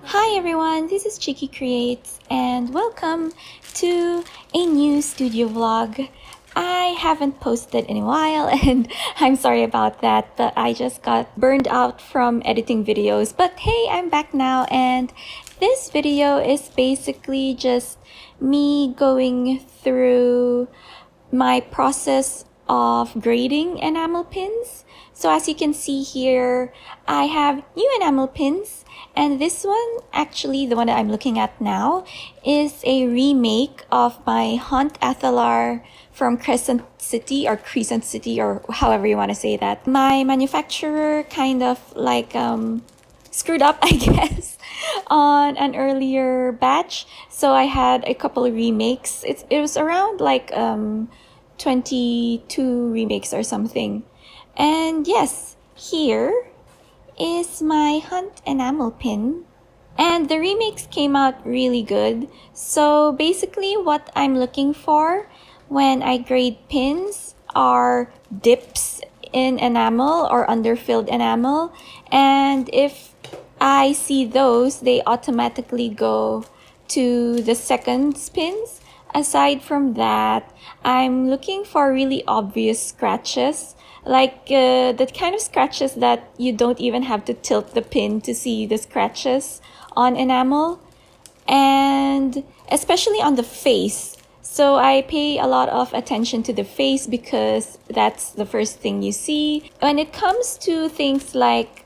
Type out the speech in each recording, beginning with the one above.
Hi everyone, this is Chiki Creates and welcome to a new studio vlog. I haven't posted in a while and I'm sorry about that, but I just got burned out from editing videos. But hey, I'm back now, and this video is basically just me going through my process of grading enamel pins. So as you can see here, I have new enamel pins, and this one, actually the one that I'm looking at now, is a remake of my Hunt Athalar from Crescent City or however you want to say that. My manufacturer kind of like screwed up, I guess, on an earlier batch, so I had a couple of remakes. It was around like 22 remakes or something. And yes, here is my Hunt enamel pin. And the remakes came out really good. So basically what I'm looking for when I grade pins are dips in enamel or underfilled enamel. And if I see those, they automatically go to the second spins. Aside from that, I'm looking for really obvious scratches, like the kind of scratches that you don't even have to tilt the pin to see the scratches on enamel, and especially on the face. So I pay a lot of attention to the face because that's the first thing you see. When it comes to things like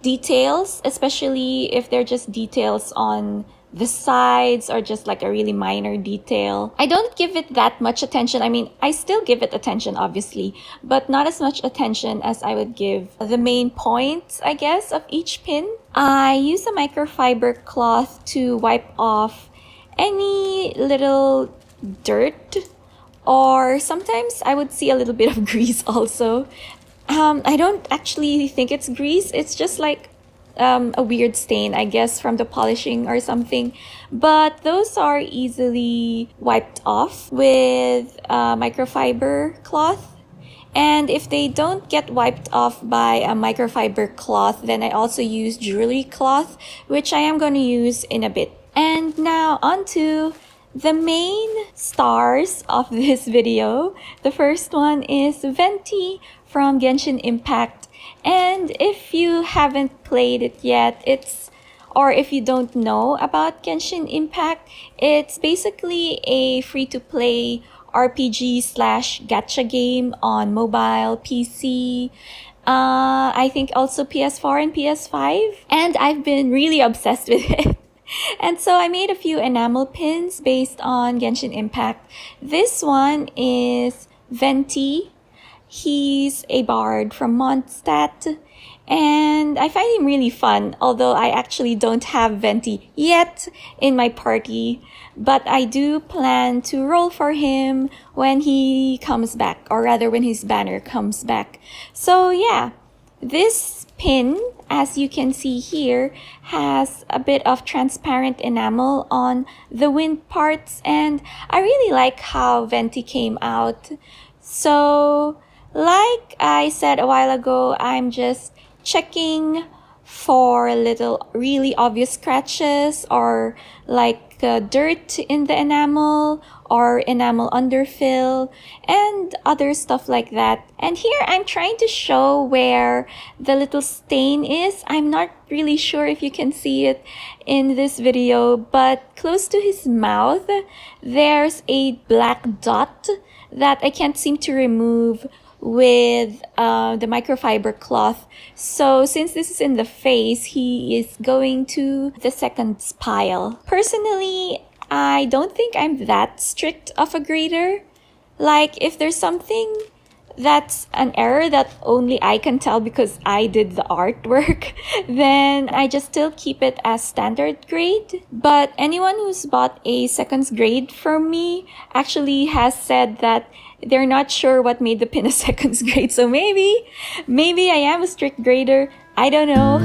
details, especially if they're just details on the sides or just like a really minor detail, I don't give it that much attention. I mean, I still give it attention, obviously, but not as much attention as I would give the main points, I guess, of each pin. I use a microfiber cloth to wipe off any little dirt, or sometimes I would see a little bit of grease also. I don't actually think it's grease. It's just like a weird stain, I guess, from the polishing or something. But those are easily wiped off with a microfiber cloth. And if they don't get wiped off by a microfiber cloth, then I also use jewelry cloth, which I am going to use in a bit. And now onto the main stars of this video. The first one is Venti from Genshin Impact. And if you haven't played it yet, or if you don't know about Genshin Impact, it's basically a free-to-play RPG slash gacha game on mobile, PC, I think also PS4 and PS5. And I've been really obsessed with it. And so I made a few enamel pins based on Genshin Impact. This one is Venti. He's a bard from Mondstadt, and I find him really fun, although I actually don't have Venti yet in my party, but I do plan to roll for him when he comes back, or rather when his banner comes back. So yeah, this pin, as you can see here, has a bit of transparent enamel on the wind parts, and I really like how Venti came out. So like I said a while ago, I'm just checking for little really obvious scratches or like the dirt in the enamel or enamel underfill and other stuff like that. And here I'm trying to show where the little stain is. I'm not really sure if you can see it in this video, but close to his mouth there's a black dot that I can't seem to remove with the microfiber cloth. So since this is in the face, he is going to the second pile. Personally, I don't think I'm that strict of a grader. Like, if there's something that's an error that only I can tell because I did the artwork, then I just still keep it as standard grade. But anyone who's bought a seconds grade from me actually has said that they're not sure what made the pin a seconds grade. So maybe I am a strict grader. I don't know.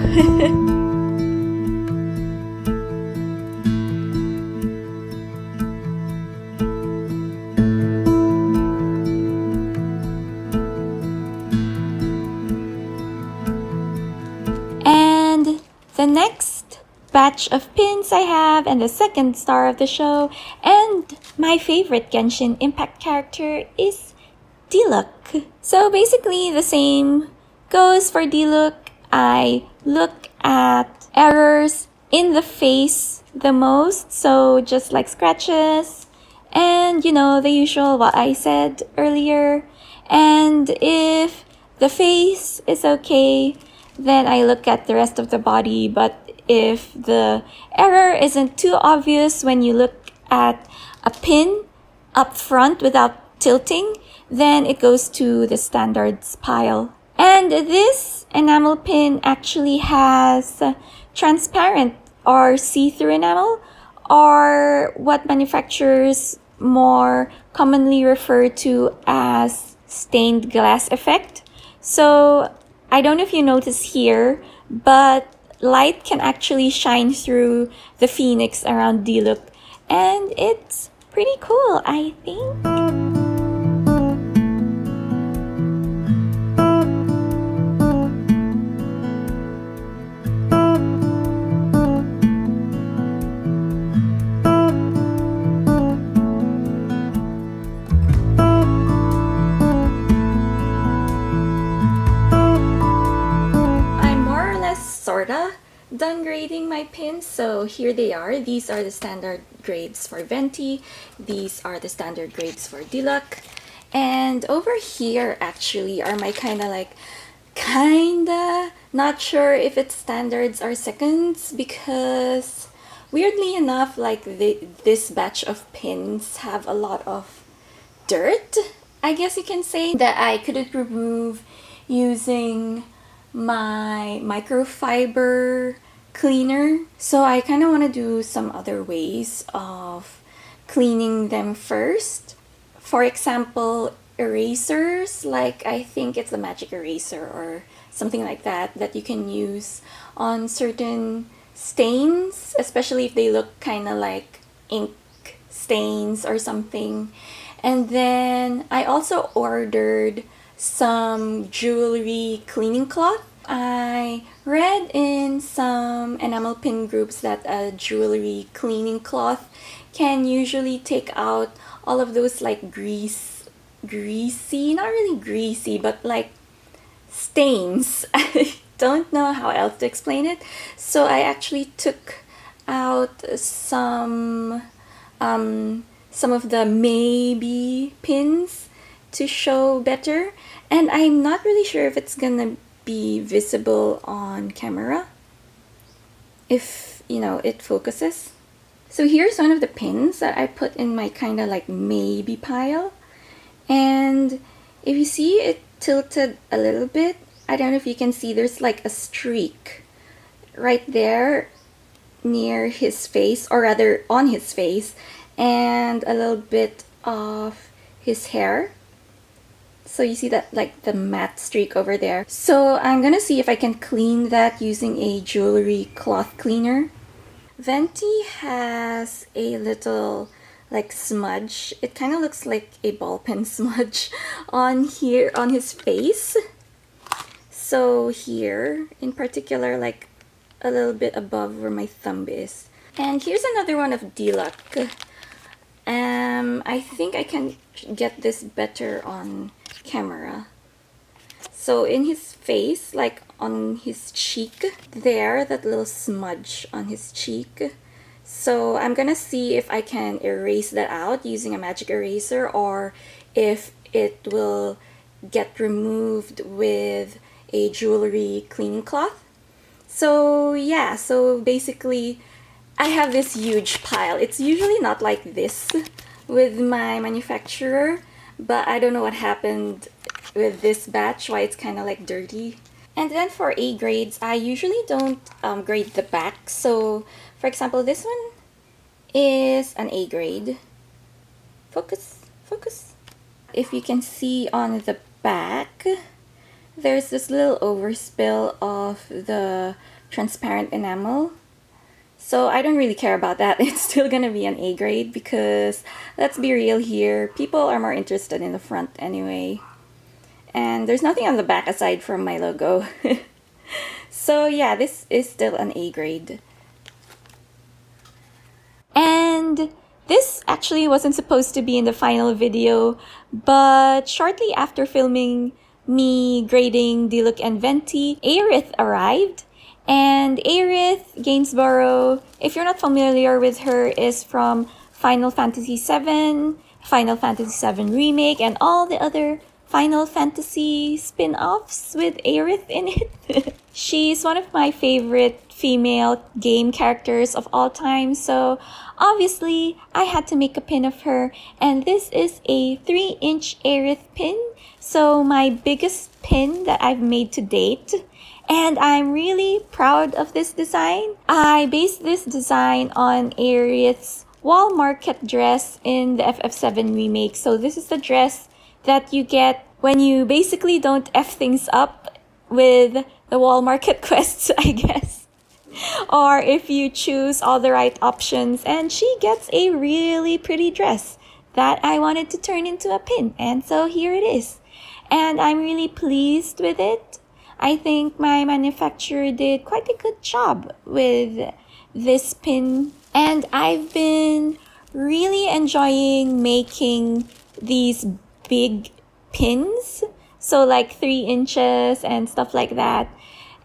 The next batch of pins I have, and the second star of the show, and my favorite Genshin Impact character is Diluc. So basically the same goes for Diluc. I look at errors in the face the most, so just like scratches, and you know, the usual what I said earlier. And if the face is okay, then I look at the rest of the body. But if the error isn't too obvious when you look at a pin up front without tilting, then it goes to the standards pile. And this enamel pin actually has transparent or see-through enamel, or what manufacturers more commonly refer to as stained glass effect. So I don't know if you notice here, but light can actually shine through the phoenix around Diluc, and it's pretty cool, I think. Sorta done grading my pins, so here they are. These are the standard grades for Venti, these are the standard grades for Diluc, and over here actually are my kinda not sure if it's standards or seconds, because weirdly enough, like this batch of pins have a lot of dirt, I guess you can say, that I couldn't remove using my microfiber cleaner. So I kind of want to do some other ways of cleaning them first. For example, erasers, like I think it's a magic eraser or something like that that you can use on certain stains, especially if they look kind of like ink stains or something. And then I also ordered some jewelry cleaning cloth. I read in some enamel pin groups that a jewelry cleaning cloth can usually take out all of those like greasy, not really greasy, but like stains. I don't know how else to explain it. So I actually took out some of the maybe pins to show better, and I'm not really sure if it's gonna be visible on camera if it focuses. So here's one of the pins that I put in my kind of like maybe pile, and if you see, it tilted a little bit. I don't know if you can see, there's like a streak right there near his face, or rather on his face, and a little bit of his hair. So you see that, like the matte streak over there. So I'm gonna see if I can clean that using a jewelry cloth cleaner. Venti has a little like smudge. It kind of looks like a ball pen smudge on here on his face. So here in particular, like a little bit above where my thumb is. And here's another one of Diluc. I think I can get this better on camera. So in his face, like on his cheek there, that little smudge on his cheek. So I'm gonna see if I can erase that out using a magic eraser, or if it will get removed with a jewelry cleaning cloth. So yeah, so basically I have this huge pile. It's usually not like this with my manufacturer, but I don't know what happened with this batch, why it's kind of like dirty. And then for A grades, I usually don't grade the back. So for example, this one is an A grade. Focus, focus. If you can see on the back, there's this little overspill of the transparent enamel. So I don't really care about that. It's still gonna be an A grade because, let's be real here, people are more interested in the front anyway. And there's nothing on the back aside from my logo. So yeah, this is still an A grade. And this actually wasn't supposed to be in the final video, but shortly after filming me grading Diluc and Venti, Aerith arrived. And Aerith Gainsborough, if you're not familiar with her, is from Final Fantasy VII, Final Fantasy VII Remake, and all the other Final Fantasy spin-offs with Aerith in it. She's one of my favorite female game characters of all time, so obviously I had to make a pin of her, and this is a 3-inch Aerith pin, so my biggest pin that I've made to date. And I'm really proud of this design. I based this design on Aerith's wall market dress in the FF7 remake. So this is the dress that you get when you basically don't F things up with the wall market quests, I guess. Or if you choose all the right options, and she gets a really pretty dress that I wanted to turn into a pin. And so here it is. And I'm really pleased with it. I think my manufacturer did quite a good job with this pin. And I've been really enjoying making these big pins. So like 3 inches and stuff like that.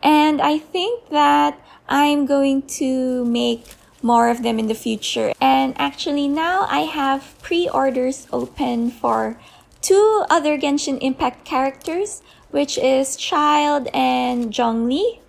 And I think that I'm going to make more of them in the future. And actually now I have pre-orders open for 2 other Genshin Impact characters, which is Child and Zhongli.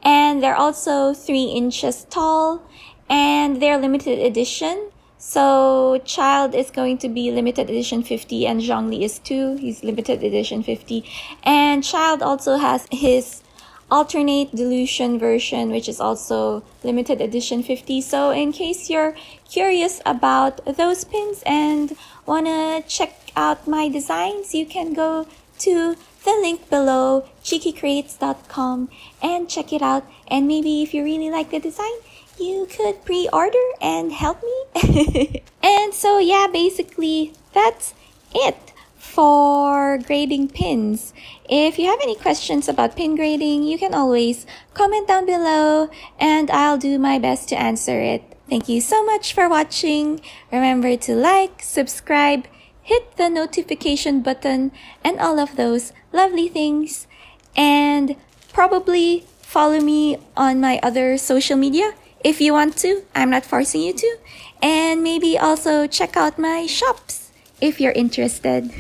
And they're also 3 inches tall, and they're limited edition. So Child is going to be limited edition 50, and Zhongli is too. He's limited edition 50. And Child also has his alternate dilution version, which is also limited edition 50. So in case you're curious about those pins and wanna check out my designs, you can go to the link below, cheekycrates.com, and check it out. And maybe if you really like the design, you could pre-order and help me. And so yeah, basically that's it for grading pins. If you have any questions about pin grading, you can always comment down below and I'll do my best to answer it. Thank you so much for watching. Remember to like, subscribe, hit the notification button, and all of those lovely things. And probably follow me on my other social media if you want to. I'm not forcing you to. And maybe also check out my shops if you're interested.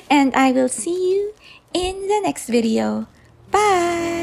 And I will see you in the next video. Bye!